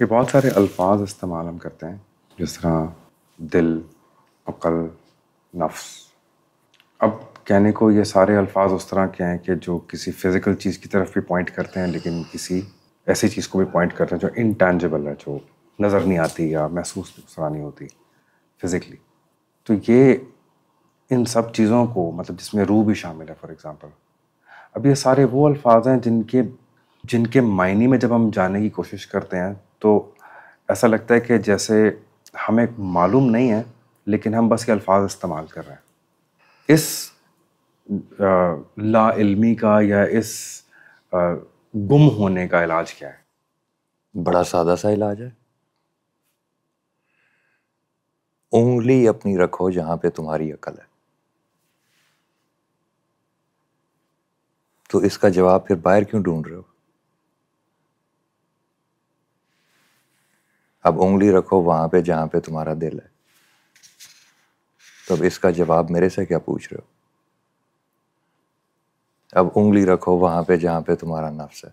کہ بہت سارے الفاظ استعمال ہم کرتے ہیں، جس طرح دل، عقل، نفس. اب کہنے کو یہ سارے الفاظ اس طرح کے ہیں کہ جو کسی فزیکل چیز کی طرف بھی پوائنٹ کرتے ہیں، لیکن کسی ایسی چیز کو بھی پوائنٹ کرتے ہیں جو انٹینجیبل ہے، جو نظر نہیں آتی یا محسوس اس طرح نہیں ہوتی فزیکلی. تو یہ ان سب چیزوں کو مطلب جس میں روح بھی شامل ہے، فار ایگزامپل. اب یہ سارے وہ الفاظ ہیں جن کے معنی میں جب ہم جاننے کی کوشش کرتے ہیں تو ایسا لگتا ہے کہ جیسے ہمیں معلوم نہیں ہے، لیکن ہم بس یہ الفاظ استعمال کر رہے ہیں. اس لا علمی کا یا اس گم ہونے کا علاج کیا ہے؟ بڑا سادہ سا علاج ہے. انگلی اپنی رکھو جہاں پہ تمہاری عقل ہے. تو اس کا جواب پھر باہر کیوں ڈھونڈ رہے ہو؟ اب انگلی رکھو وہاں پہ جہاں پہ تمہارا دل ہے. تو اب اس کا جواب میرے سے کیا پوچھ رہے ہو؟ اب انگلی رکھو وہاں پہ جہاں پہ تمہارا نفس ہے.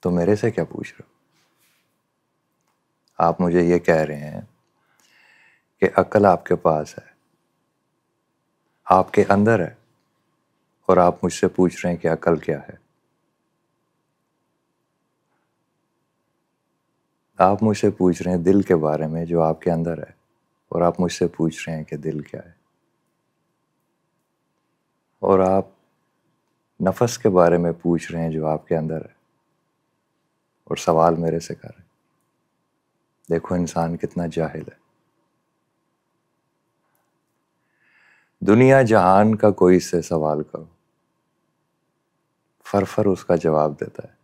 تو میرے سے کیا پوچھ رہے ہو؟ آپ مجھے یہ کہہ رہے ہیں کہ عقل آپ کے پاس ہے، آپ کے اندر ہے، اور آپ مجھ سے پوچھ رہے ہیں کہ عقل کیا ہے. آپ مجھ سے پوچھ رہے ہیں دل کے بارے میں جو آپ کے اندر ہے، اور آپ مجھ سے پوچھ رہے ہیں کہ دل کیا ہے. اور آپ نفس کے بارے میں پوچھ رہے ہیں جو آپ کے اندر ہے، اور سوال میرے سے کر رہے ہیں. دیکھو انسان کتنا جاہل ہے. دنیا جہان کا کوئی سے سوال کرو، فر اس کا جواب دیتا ہے.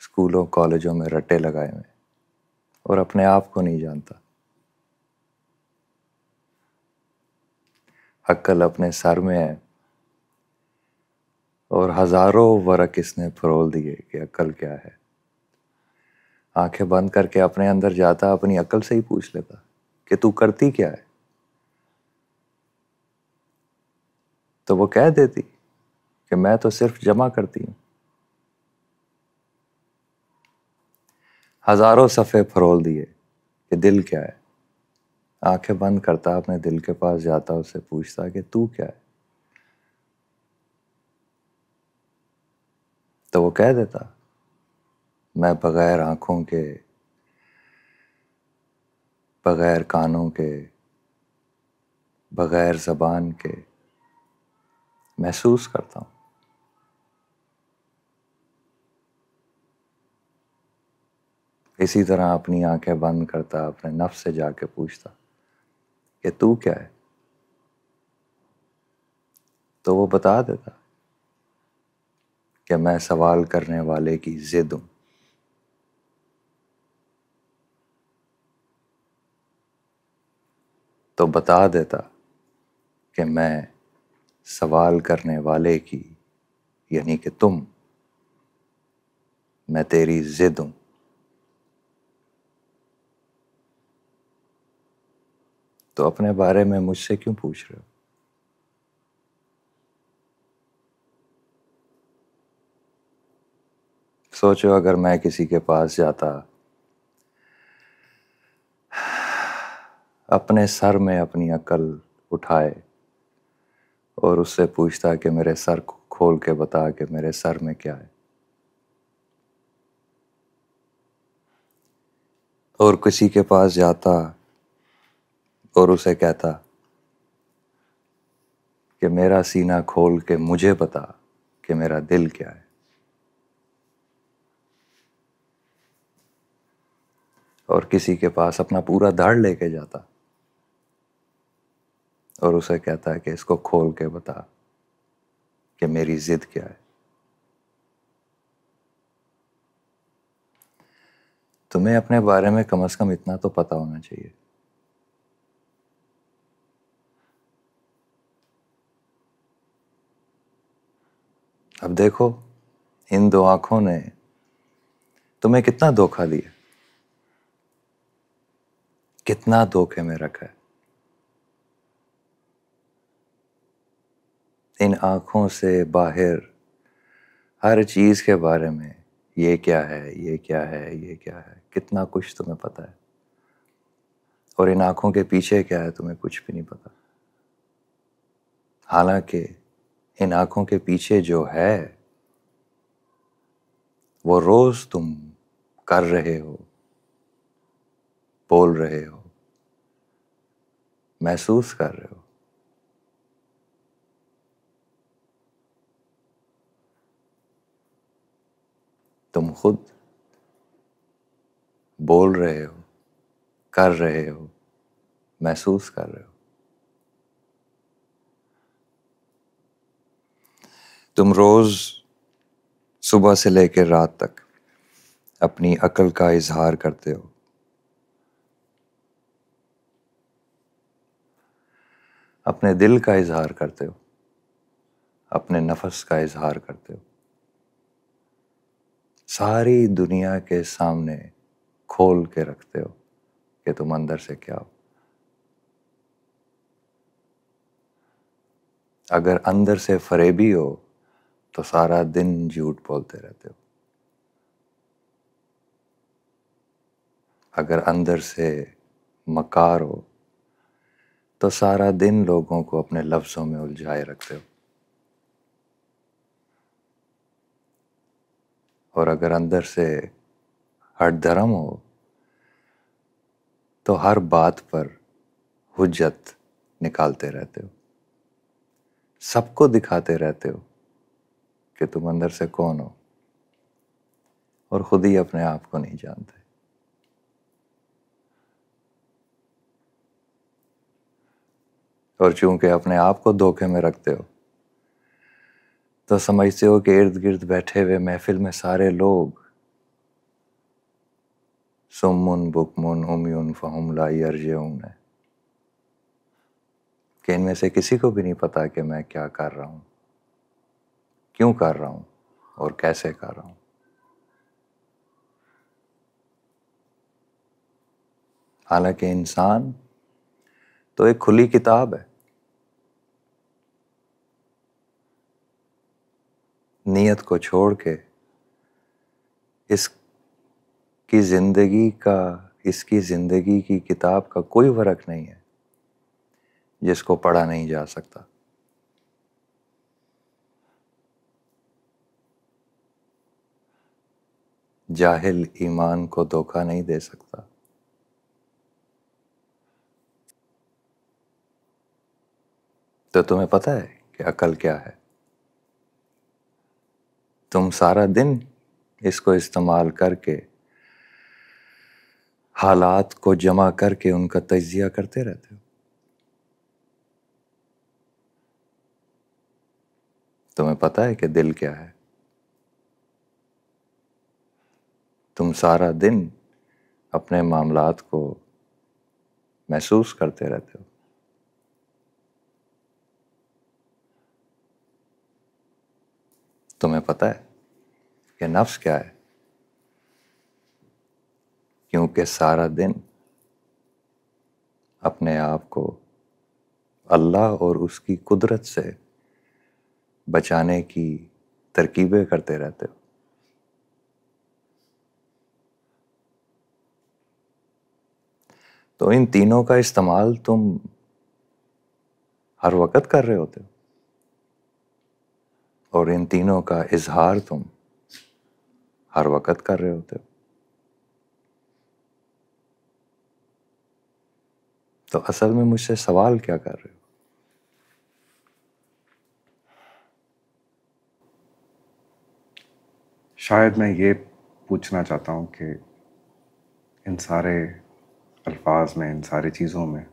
اسکولوں کالجوں میں رٹے لگائے ہوئے، اور اپنے آپ کو نہیں جانتا. عقل اپنے سر میں ہے، اور ہزاروں ورق اس نے پھرول دیے کہ عقل کیا ہے. آنکھیں بند کر کے اپنے اندر جاتا، اپنی عقل سے ہی پوچھ لیتا کہ تو کرتی کیا ہے. تو وہ کہہ دیتی کہ میں تو صرف جمع کرتی ہوں. ہزاروں صفحے پھرول دیے کہ دل کیا ہے. آنکھیں بند کرتا، اپنے دل کے پاس جاتا، اسے پوچھتا کہ تو کیا ہے. تو وہ کہہ دیتا میں بغیر آنکھوں کے، بغیر کانوں کے، بغیر زبان کے محسوس کرتا ہوں. اسی طرح اپنی آنکھیں بند کرتا، اپنے نفس سے جا کے پوچھتا کہ تو کیا ہے. تو وہ بتا دیتا کہ میں سوال کرنے والے کی ضد ہوں. تو بتا دیتا کہ میں سوال کرنے والے کی، یعنی کہ تم، میں تیری ضد ہوں. تو اپنے بارے میں مجھ سے کیوں پوچھ رہے ہو؟ سوچو اگر میں کسی کے پاس جاتا، اپنے سر میں اپنی عقل اٹھائے، اور اس سے پوچھتا کہ میرے سر کو کھول کے بتا کہ میرے سر میں کیا ہے. اور کسی کے پاس جاتا اور اسے کہتا کہ میرا سینہ کھول کے مجھے بتا کہ میرا دل کیا ہے. اور کسی کے پاس اپنا پورا دھڑ لے کے جاتا اور اسے کہتا ہے کہ اس کو کھول کے بتا کہ میری ضد کیا ہے. تمہیں اپنے بارے میں کم از کم اتنا تو پتہ ہونا چاہیے. اب دیکھو ان دو آنکھوں نے تمہیں کتنا دھوکہ دیا، کتنا دھوکے میں رکھا ہے. ان آنکھوں سے باہر ہر چیز کے بارے میں یہ کیا ہے، یہ کیا ہے، یہ کیا ہے، کتنا کچھ تمہیں پتہ ہے، اور ان آنکھوں کے پیچھے کیا ہے تمہیں کچھ بھی نہیں پتہ. حالانکہ ان آنکھوں کے پیچھے جو ہے وہ روز تم کر رہے ہو، بول رہے ہو، محسوس کر رہے ہو. تم خود بول رہے ہو، کر رہے ہو، محسوس کر رہے ہو. تم روز صبح سے لے کے رات تک اپنی عقل کا اظہار کرتے ہو، اپنے دل کا اظہار کرتے ہو، اپنے نفس کا اظہار کرتے ہو. ساری دنیا کے سامنے کھول کے رکھتے ہو کہ تم اندر سے کیا ہو. اگر اندر سے فریبی ہو تو سارا دن جھوٹ بولتے رہتے ہو. اگر اندر سے مکار ہو تو سارا دن لوگوں کو اپنے لفظوں میں الجھائے رکھتے ہو. اور اگر اندر سے ہٹ دھرم ہو تو ہر بات پر حجت نکالتے رہتے ہو، سب کو دکھاتے رہتے ہو کہ تم اندر سے کون ہو، اور خود ہی اپنے آپ کو نہیں جانتے. اور چونکہ اپنے آپ کو دھوکے میں رکھتے ہو تو سمجھتے ہو کہ ارد گرد بیٹھے ہوئے محفل میں سارے لوگ سمن بکمن عمیٌ فہم لا یرجعون ہے، کہ ان میں سے کسی کو بھی نہیں پتا کہ میں کیا کر رہا ہوں، کیوں کر رہا ہوں، اور کیسے کر رہا ہوں. حالانکہ انسان تو ایک کھلی کتاب ہے. نیت کو چھوڑ کے اس کی زندگی کی کتاب کا کوئی ورق نہیں ہے جس کو پڑھا نہیں جا سکتا. جاہل ایمان کو دھوکہ نہیں دے سکتا. تو تمہیں پتہ ہے کہ عقل کیا ہے؟ تم سارا دن اس کو استعمال کر کے حالات کو جمع کر کے ان کا تجزیہ کرتے رہتے ہو. تمہیں پتہ ہے کہ دل کیا ہے؟ تم سارا دن اپنے معاملات کو محسوس کرتے رہتے ہو. تمہیں پتہ ہے کہ نفس کیا ہے؟ کیونکہ سارا دن اپنے آپ کو اللہ اور اس کی قدرت سے بچانے کی ترکیبیں کرتے رہتے ہو. تو ان تینوں کا استعمال تم ہر وقت کر رہے ہوتے ہو، اور ان تینوں کا اظہار تم ہر وقت کر رہے ہوتے ہو. تو اصل میں مجھ سے سوال کیا کر رہے ہو؟ شاید میں یہ پوچھنا چاہتا ہوں کہ ان سارے الفاظ میں، ان ساری چیزوں میں،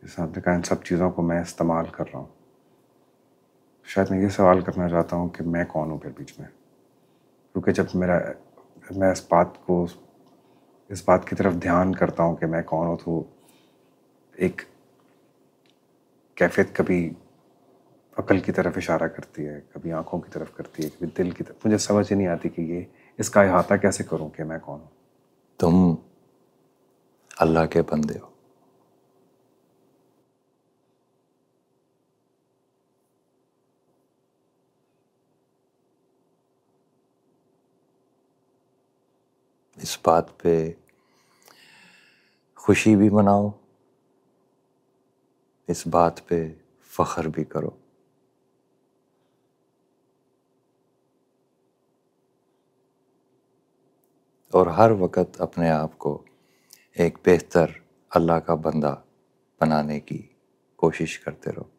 جیسے آپ نے کہا ان سب چیزوں کو میں استعمال کر رہا ہوں، شاید میں یہ سوال کرنا چاہتا ہوں کہ میں کون ہوں پھر بیچ میں. کیونکہ جب میں اس بات کی طرف دھیان کرتا ہوں کہ میں کون ہوں، تو ایک کیفیت کبھی عقل کی طرف اشارہ کرتی ہے، کبھی آنکھوں کی طرف کرتی ہے، کبھی دل کی طرف. مجھے سمجھ ہی نہیں آتی کہ اس کا احاطہ کیسے کروں کہ میں کون ہوں. تم اللہ کے بندے ہو. اس بات پہ خوشی بھی مناؤ، اس بات پہ فخر بھی کرو۔ اور ہر وقت اپنے آپ کو ایک بہتر اللہ کا بندہ بنانے کی کوشش کرتے رہو۔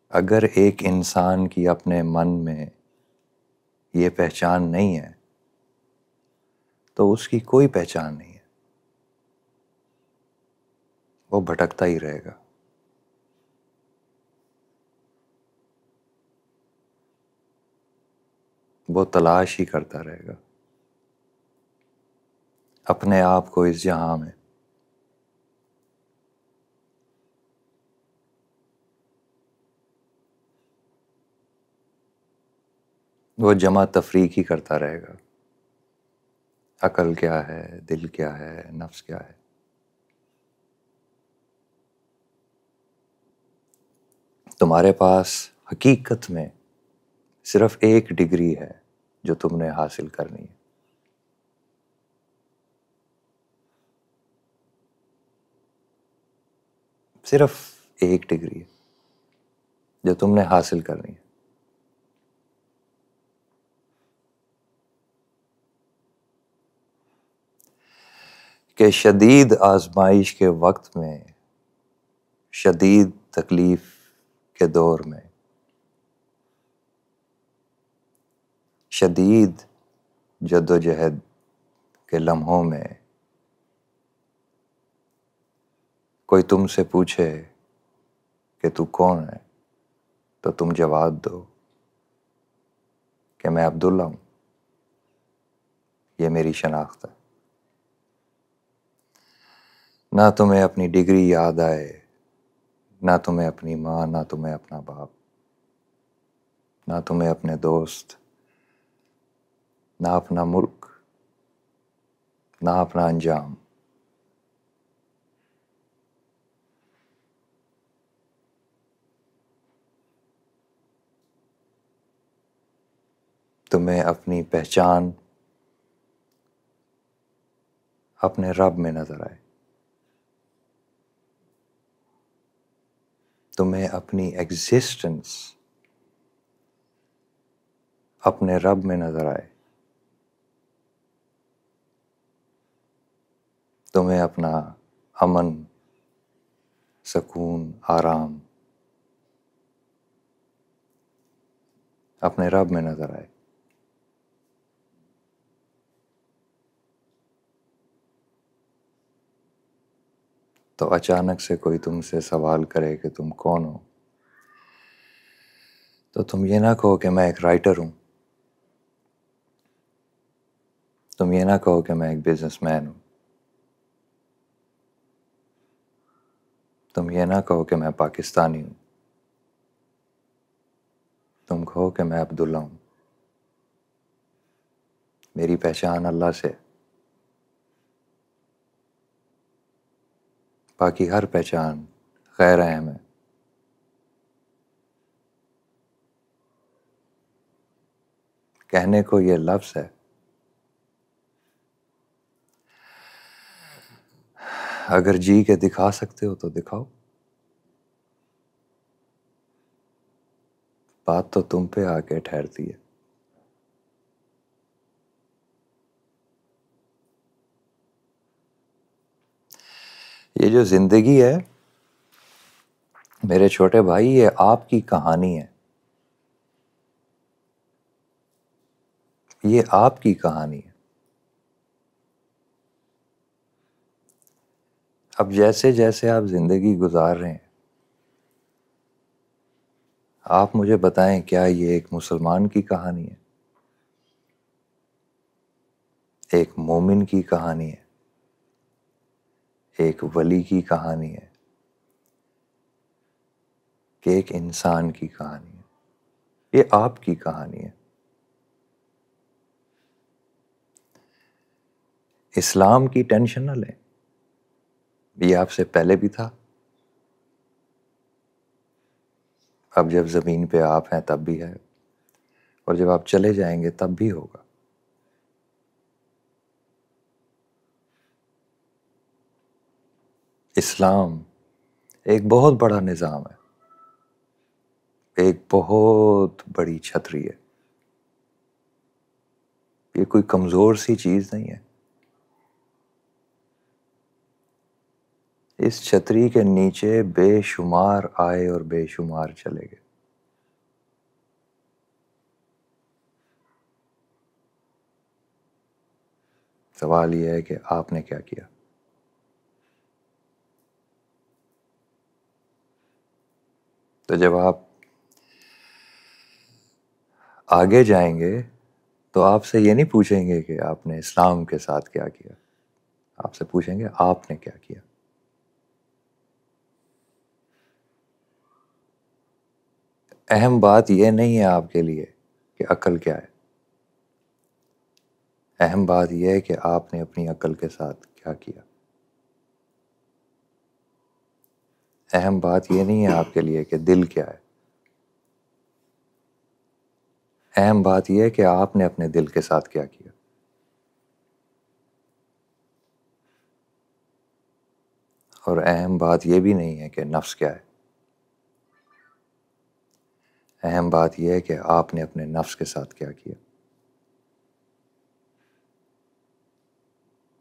اگر ایک انسان کی اپنے من میں یہ پہچان نہیں ہے تو اس کی کوئی پہچان نہیں ہے، وہ بھٹکتا ہی رہے گا۔ وہ تلاش ہی کرتا رہے گا اپنے آپ کو اس جہاں میں۔ وہ جمع تفریق ہی کرتا رہے گا، عقل کیا ہے، دل کیا ہے، نفس کیا ہے۔ تمہارے پاس حقیقت میں صرف ایک ڈگری ہے جو تم نے حاصل کرنی ہے۔ صرف ایک ڈگری ہے جو تم نے حاصل کرنی ہے۔ کہ شدید آزمائش کے وقت میں، شدید تکلیف کے دور میں، شدید جدوجہد کے لمحوں میں کوئی تم سے پوچھے کہ تو کون ہے تو تم جواب دو کہ میں عبداللہ ہوں، یہ میری شناخت ہے۔ نہ تمہیں اپنی ڈگری یاد آئے، نہ تمہیں اپنی ماں، نہ تمہیں اپنا باپ، نہ تمہیں اپنے دوست، نہ اپنا ملک، نہ اپنا انجام۔ تمہیں اپنی پہچان اپنے رب میں نظر آئے، تمہیں اپنی ایگزسٹنس اپنے رب میں نظر آئے، تمہیں اپنا امن، سکون، آرام اپنے رب میں نظر آئے۔ تو اچانک سے کوئی تم سے سوال کرے کہ تم کون ہو، تو تم یہ نہ کہو کہ میں ایک رائٹر ہوں، تم یہ نہ کہو کہ میں ایک بزنس مین ہوں، تم یہ نہ کہو کہ میں پاکستانی ہوں، تم کہو کہ میں عبداللہ ہوں۔ میری پہچان اللہ سے، باقی ہر پہچان غیر اہم ہے۔ کہنے کو یہ لفظ ہے، اگر جی کے دکھا سکتے ہو تو دکھاؤ، بات تو تم پہ آ کے ٹھہرتی ہے۔ یہ جو زندگی ہے میرے چھوٹے بھائی، یہ آپ کی کہانی ہے، یہ آپ کی کہانی ہے۔ اب جیسے جیسے آپ زندگی گزار رہے ہیں، آپ مجھے بتائیں کیا یہ ایک مسلمان کی کہانی ہے، ایک مومن کی کہانی ہے، ایک ولی کی کہانی ہے، کہ ایک انسان کی کہانی ہے؟ یہ آپ کی کہانی ہے۔ اسلام کی ٹینشن نہ لیں، یہ آپ سے پہلے بھی تھا، اب جب زمین پہ آپ ہیں تب بھی ہے، اور جب آپ چلے جائیں گے تب بھی ہوگا۔ اسلام ایک بہت بڑا نظام ہے، ایک بہت بڑی چھتری ہے، یہ کوئی کمزور سی چیز نہیں ہے۔ اس چھتری کے نیچے بے شمار آئے اور بے شمار چلے گئے۔ سوال یہ ہے کہ آپ نے کیا کیا؟ تو جب آپ آگے جائیں گے تو آپ سے یہ نہیں پوچھیں گے کہ آپ نے اسلام کے ساتھ کیا کیا، آپ سے پوچھیں گے آپ نے کیا کیا۔ اہم بات یہ نہیں ہے آپ کے لیے کہ عقل کیا ہے، اہم بات یہ ہے کہ آپ نے اپنی عقل کے ساتھ کیا کیا۔ اہم بات یہ نہیں ہے آپ کے لیے کہ دل کیا ہے، اہم بات یہ ہے کہ آپ نے اپنے دل کے ساتھ کیا کیا۔ اور اہم بات یہ بھی نہیں ہے کہ نفس کیا ہے، اہم بات یہ ہے کہ آپ نے اپنے نفس کے ساتھ کیا کیا۔